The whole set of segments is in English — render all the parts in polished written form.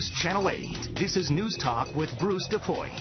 News Channel 8. This is News Talk with Bruce DePoint.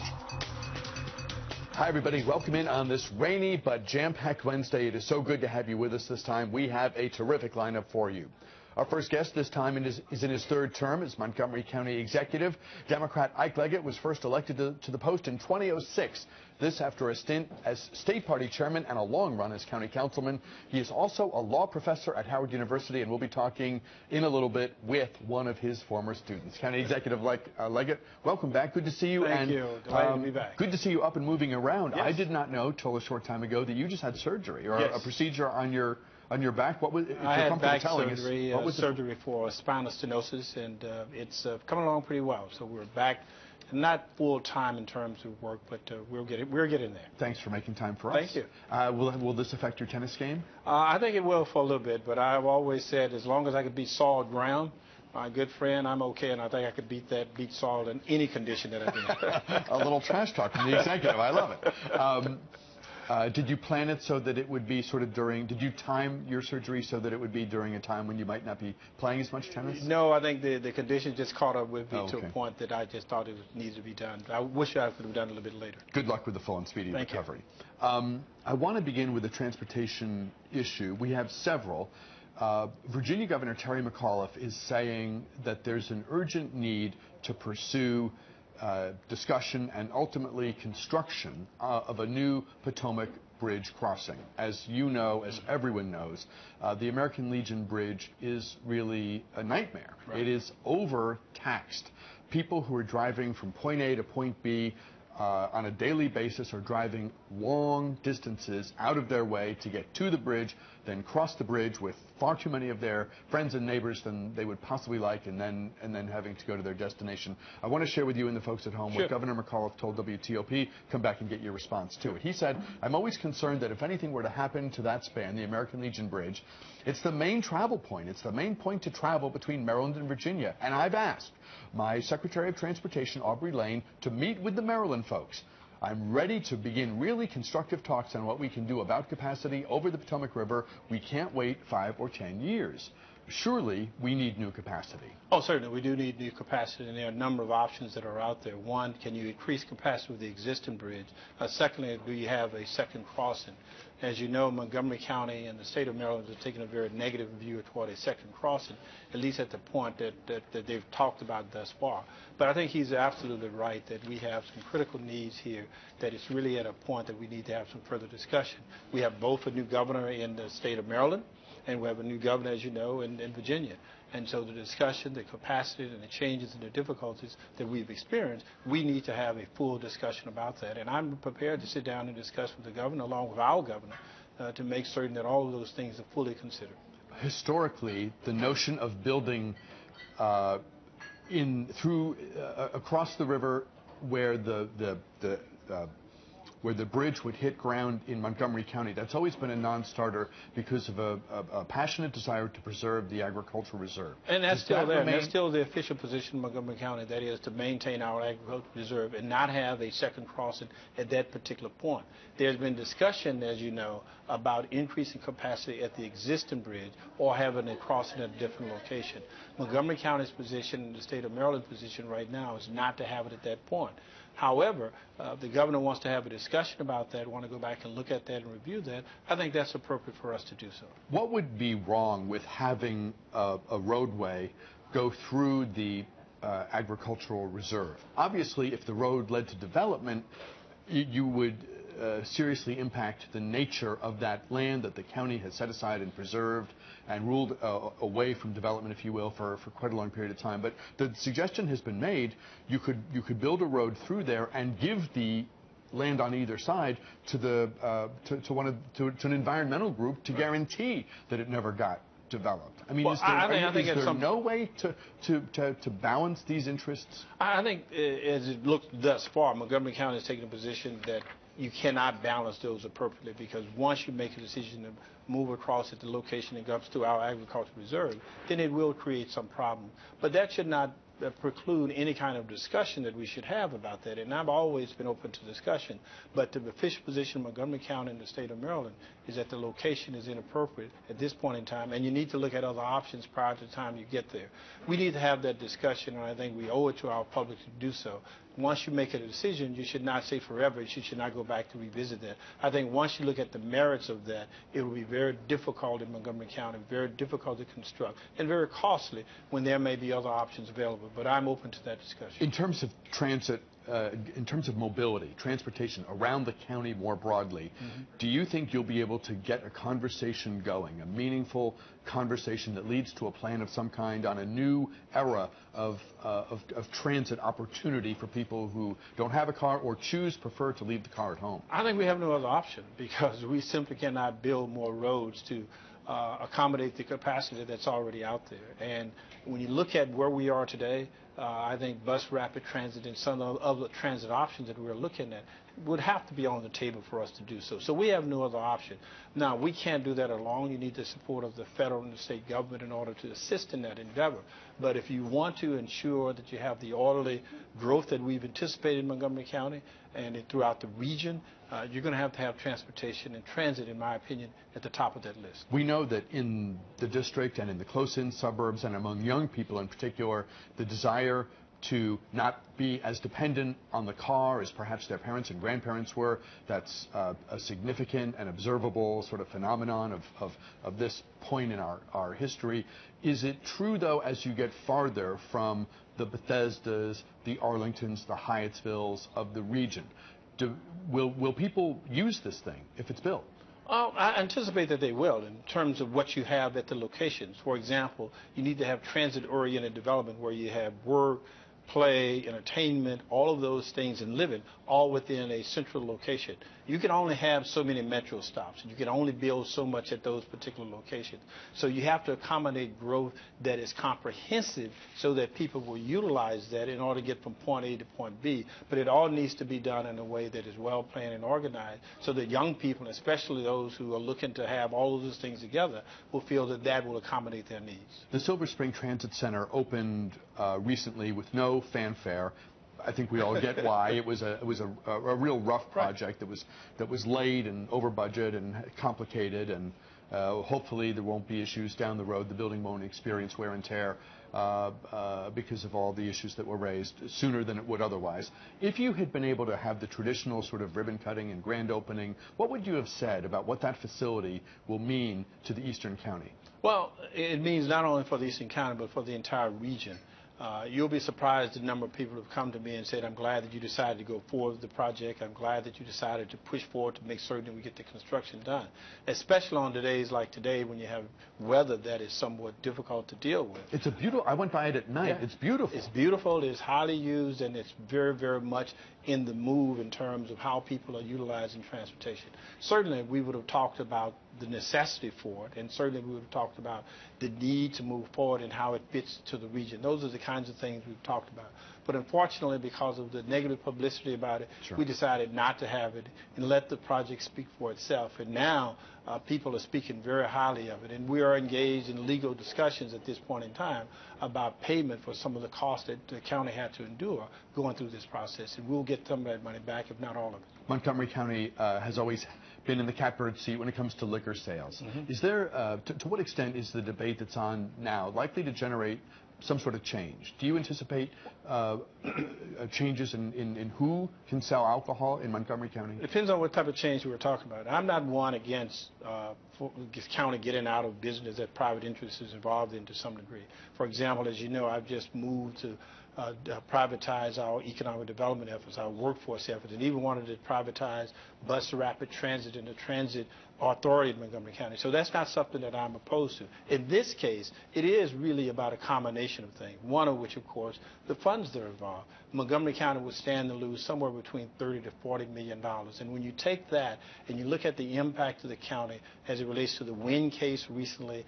Hi, everybody. Welcome in on this rainy but jam-packed Wednesday. It is so good to have you with us this time. We have a terrific lineup for you. Our first guest this time is in his third term as Montgomery County Executive. Democrat Ike Leggett was first elected to the post in 2006. This after a stint as state party chairman and a long run as county councilman. He is also a law professor at Howard University, and we'll be talking in a little bit with one of his former students. County Executive Leggett, welcome back. Good to see you. Thank you. Delighted to be back. Good to see you up and moving around. Yes. I did not know till a short time ago that you just had surgery or Yes. a procedure on your back. What was? If I you're had back telling surgery, us, what was surgery for spinal stenosis, and it's coming along pretty well. So we're back, not full time in terms of work, but we're getting there. Thank for making time for us. Thank you. Will this affect your tennis game? I think it will for a little bit, but I've always said as long as I could beat solid ground, my good friend, I'm okay, and I think I could beat solid in any condition that I'm in. A little trash talk from the executive. I love it. Did you plan it so that it would be sort of during, did you time your surgery so that it would be during a time when you might not be playing as much tennis? No, I think the condition just caught up with me to a Okay. point that I just thought it needed to be done. I wish I could have done it a little bit later. Good luck with the full and speedy Thank recovery. I want to begin with the transportation issue. We have several. Virginia Governor Terry McAuliffe is saying that there's an urgent need to pursue discussion and ultimately construction of a new Potomac Bridge crossing. As you know, as everyone knows, the American Legion Bridge is really a nightmare. Right. It is overtaxed. People who are driving from point A to point B on a daily basis are driving long distances out of their way to get to the bridge, then cross the bridge with far too many of their friends and neighbors than they would possibly like, and then having to go to their destination. I want to share with you and the folks at home what Governor McAuliffe told WTOP. Come back and get your response to it. He said, "I'm always concerned that if anything were to happen to that span, the American Legion Bridge, it's the main travel point. It's the main point to travel between Maryland and Virginia. And I've asked my Secretary of Transportation, Aubrey Lane, to meet with the Maryland folks. I'm ready to begin really constructive talks on what we can do about capacity over the Potomac River. We can't wait 5 or 10 years. Surely we need new capacity." Oh, certainly. We do need new capacity, and there are a number of options that are out there. One, can you increase capacity with the existing bridge? Secondly, do you have a second crossing? As you know, Montgomery County and the state of Maryland have taken a very negative view toward a second crossing, at least at the point that they've talked about thus far. But I think he's absolutely right that we have some critical needs here, that it's really at a point that we need to have some further discussion. We have both a new governor in the state of Maryland, and we have a new governor, as you know, in Virginia. And so the discussion, the capacity, and the changes and the difficulties that we've experienced, we need to have a full discussion about that. And I'm prepared to sit down and discuss with the governor, along with our governor, to make certain that all of those things are fully considered. Historically, the notion of building across the river where where the bridge would hit ground in Montgomery County, that's always been a non-starter because of a passionate desire to preserve the agricultural reserve. And that's still there. That's still the official position in Montgomery County, that is to maintain our agricultural reserve and not have a second crossing at that particular point. There's been discussion, as you know, about increasing capacity at the existing bridge or having a crossing at a different location. Montgomery County's position and the state of Maryland's position right now is not to have it at that point. However, the governor wants to have a discussion about that, want to go back and look at that and review that. I think that's appropriate for us to do so. What would be wrong with having a roadway go through the agricultural reserve? Obviously, if the road led to development, you would seriously impact the nature of that land that the county has set aside and preserved and ruled away from development, if you will, for quite a long period of time. But the suggestion has been made, you could build a road through there and give the land on either side to an environmental group to guarantee that it never got developed. I mean, well, is there no way to balance these interests? I think as it looks thus far, Montgomery County has taken a position that you cannot balance those appropriately, because once you make a decision to move across at the location that comes to our agricultural reserve, then it will create some problem. But that should not preclude any kind of discussion that we should have about that. And I've always been open to discussion. But the official position of Montgomery County and the state of Maryland is that the location is inappropriate at this point in time, and you need to look at other options prior to the time you get there. We need to have that discussion, and I think we owe it to our public to do so. Once you make a decision, you should not say forever. You should not go back to revisit that. I think once you look at the merits of that, it will be very difficult in Montgomery County, very difficult to construct, and very costly when there may be other options available. But I'm open to that discussion. In terms of transit, in terms of mobility, transportation around the county more broadly, do you think you'll be able to get a conversation going, a meaningful conversation that leads to a plan of some kind on a new era of transit opportunity for people who don't have a car or prefer to leave the car at home? I think we have no other option, because we simply cannot build more roads to accommodate the capacity that's already out there. And when you look at where we are today, I think bus rapid transit and some of the transit options that we're looking at would have to be on the table for us to do so. So we have no other option. Now, we can't do that alone. You need the support of the federal and the state government in order to assist in that endeavor. But if you want to ensure that you have the orderly growth that we've anticipated in Montgomery County and throughout the region, you're going to have transportation and transit, in my opinion, at the top of that list. We know that in the district and in the close-in suburbs and among young people in particular, the desire to not be as dependent on the car as perhaps their parents and grandparents were. That's a significant and observable sort of phenomenon of this point in our history. Is it true, though, as you get farther from the Bethesdas, the Arlingtons, the Hyattsvilles of the region, will people use this thing if it's built? Well, I anticipate that they will in terms of what you have at the locations. For example, you need to have transit-oriented development where you have work, play, entertainment, all of those things, and living all within a central location. You can only have so many metro stops. You can only build so much at those particular locations. So you have to accommodate growth that is comprehensive so that people will utilize that in order to get from point A to point B. But it all needs to be done in a way that is well planned and organized so that young people, especially those who are looking to have all of those things together, will feel that that will accommodate their needs. The Silver Spring Transit Center opened recently with no fanfare. I think we all get why. It was a real rough project that was late and over budget and complicated, and hopefully there won't be issues down the road. The building won't experience wear and tear because of all the issues that were raised sooner than it would otherwise. If you had been able to have the traditional sort of ribbon cutting and grand opening, what would you have said about what that facility will mean to the Eastern County? Well, it means not only for the Eastern County, but for the entire region. You'll be surprised the number of people who have come to me and said, I'm glad that you decided to go forward with the project. I'm glad that you decided to push forward to make certain that we get the construction done, especially on days like today when you have weather that is somewhat difficult to deal with. It's a beautiful, I went by it at night. Yeah. It's beautiful. It's beautiful. It's highly used, and it's very, very much in the move in terms of how people are utilizing transportation. Certainly, we would have talked about the necessity for it, and certainly we would have talked about the need to move forward and how it fits to the region. Those are the kinds of things we've talked about. But unfortunately, because of the negative publicity about it, we decided not to have it and let the project speak for itself. And now people are speaking very highly of it, and we are engaged in legal discussions at this point in time about payment for some of the costs that the county had to endure going through this process, and we'll get some of that money back, if not all of it. Montgomery County has always been in the catbird seat when it comes to liquor sales. Is there, to what extent is the debate that's on now likely to generate some sort of change? Do you anticipate changes in who can sell alcohol in Montgomery County? It depends on what type of change we were talking about. I'm not one against county getting out of business that private interest is involved in to some degree. For example, as you know, I've just moved to privatize our economic development efforts, our workforce efforts, and even wanted to privatize bus rapid transit and the transit authority in Montgomery County. So that's not something that I'm opposed to. In this case, it is really about a combination of things, one of which, of course, the funds that are involved. Montgomery County would stand to lose somewhere between $30 to $40 million. And when you take that and you look at the impact of the county as it relates to the Wynn case recently,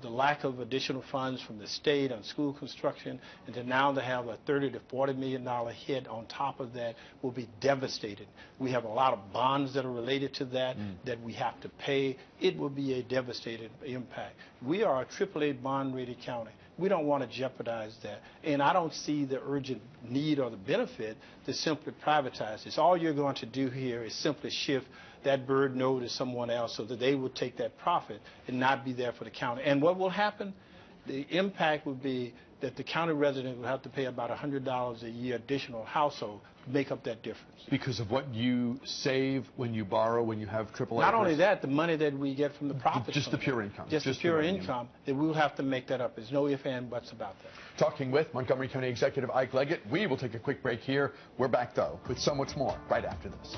the lack of additional funds from the state on school construction, and to now to have a $30 to $40 million hit on top of that will be devastating. We have a lot of bonds that are related to that that we have to pay. It will be a devastating impact. We are a AAA bond rated county. We don't want to jeopardize that. And I don't see the urgent need or the benefit to simply privatize this. All you're going to do here is simply shift that burden over to someone else so that they will take that profit and not be there for the county. And what will happen? The impact would be that the county resident will have to pay about $100 a year additional household to make up that difference. Because of what you save when you borrow, when you have AAA? Not only that, the money that we get from the profits. Just the pure income. Just the pure income, that we'll have to make that up. There's no ifs and buts about that. Talking with Montgomery County Executive Ike Leggett. We will take a quick break here. We're back, though, with so much more right after this.